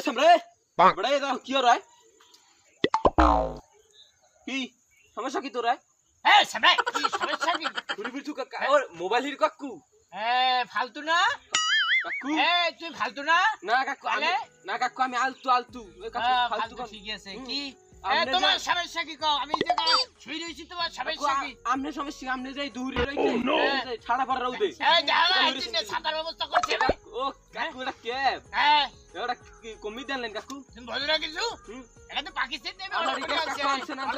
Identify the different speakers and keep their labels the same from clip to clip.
Speaker 1: এ সামরে বড় এটা কি হর হয় কি সমস্যা কি তোর হয়
Speaker 2: এ সামরে কি সমস্যা কি
Speaker 1: ঘুরি ফিরছু কাকা ওর মোবাইল হির কাকু
Speaker 2: এ ফালতু না
Speaker 1: কাকু
Speaker 2: এ তুই ফালতু না
Speaker 1: না কাকু
Speaker 2: আলে
Speaker 1: না কাকু আমি আলতু এ কাকু ফালতু
Speaker 2: ফালতু ঠিক আছে কি এ
Speaker 1: আমনে
Speaker 2: তোমার সমস্যা কি কও আমি যে শুই রইছি তোমার সমস্যা কি
Speaker 1: আমনে সমস্যা আমনে যাই দূরে রইতে ছাড়া পড়া রউদে
Speaker 2: এ যাও আইতিনে ছাতার ব্যবস্থা করছে ভাই
Speaker 1: ও কাকু এটা কে
Speaker 2: হ্যাঁ
Speaker 1: এটা কমি দেন কাকু
Speaker 2: তুমি বলো না কিছু এটা তো পাকিস্তান দেবে
Speaker 1: আমার
Speaker 2: অর্ডার
Speaker 1: রিকোয়েস্ট
Speaker 2: আছে
Speaker 1: কাকু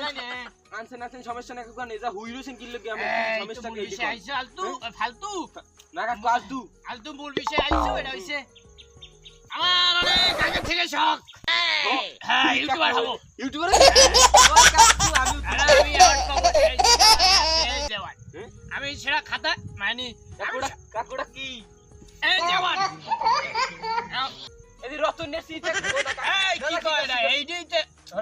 Speaker 1: আনছেন সমস্যা না কাকু না যা হুই রইছেন কি লাগি আমার সমস্যা কি
Speaker 2: বিষয় আইছো আলতু ফালতু
Speaker 1: না কাকু
Speaker 2: আলতু মূল বিষয় আইছো এটা হইছে আমার অনেক আগে থেকে শখ হ্যাঁ ইউটিউবার হব
Speaker 1: ইউটিউবার কাকু
Speaker 2: আমি আর কব এই দেওয়ান আমি সেটা খাতা মানে
Speaker 1: কাকুটা কি
Speaker 2: এই দেওয়ান
Speaker 1: এই রতনের সিট
Speaker 2: এই কি কয় না এই দিতে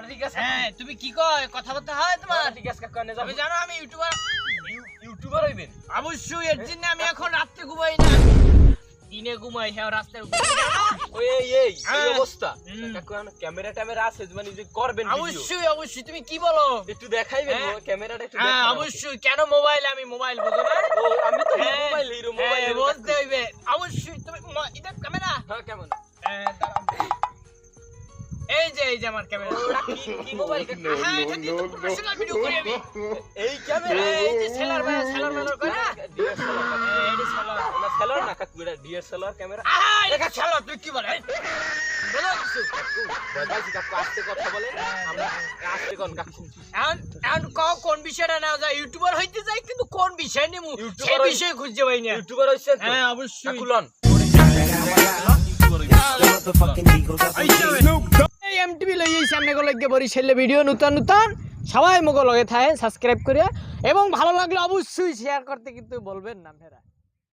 Speaker 1: ঠিক আছে
Speaker 2: হ্যাঁ তুমি কি কয় কথাবার্তা হয় তোমার
Speaker 1: ঠিক আছে কাকু নে
Speaker 2: তুমি জানো আমি
Speaker 1: ইউটিউবার হইবেন
Speaker 2: অবশ্যই এর জন্য আমি এখন রাতে ঘুমাই না দিনে ঘুমাই হ্যাঁ রাস্তায়
Speaker 1: ওই এই অবস্থা কাকু ক্যামেরা আছে মানে যে করবেন ভিডিও
Speaker 2: অবশ্যই তুমি কি বলো
Speaker 1: একটু দেখাইবেন ক্যামেরাটা একটু
Speaker 2: হ্যাঁ অবশ্যই কেন মোবাইল আমি মোবাইল বুঝো না
Speaker 1: ও আমি তো মোবাইল হিরো মোবাইল
Speaker 2: বলতে হইবে অবশ্যই তুমি এটা ক্যামেরা
Speaker 1: হ্যাঁ কেমন
Speaker 2: এই যে আমার ক্যামেরা
Speaker 1: ওটা কি মোবাইল
Speaker 2: হ্যাঁ এটা দিয়ে তো প্রফেশনাল ভিডিও করি আমি
Speaker 1: এই ক্যামেরা
Speaker 2: এই যে সেলার মেলার করে না
Speaker 1: ডিএসএলআর
Speaker 2: এই যে সেলার
Speaker 1: না সেলার না কাকু এটা ডিএসএলআর ক্যামেরা
Speaker 2: দেখা সেলার তুই কি বলে বলো কিছু
Speaker 1: বলছি কাকু আস্তে কথা বলে আমরা আস্তে কোন কাকু
Speaker 2: এন্ড কোন বিষয়টা না যায় ইউটিউবার হইতে যাই কিন্তু কোন বিষয় নিমু সেই বিষয় খুঁজে পাই না
Speaker 1: ইউটিউবার হইছেন তো
Speaker 2: হ্যাঁ অবশ্যই
Speaker 1: কাকু লন
Speaker 2: এই এমটিভি লই এই সামনে গো লাগে বরিশালে ভিডিও নতুন সবাই মগো লগে থাকে সাবস্ক্রাইব করিয়া এবং ভালো লাগলে অবশ্যই শেয়ার করতে কিন্তু বলবেন না ফেরা।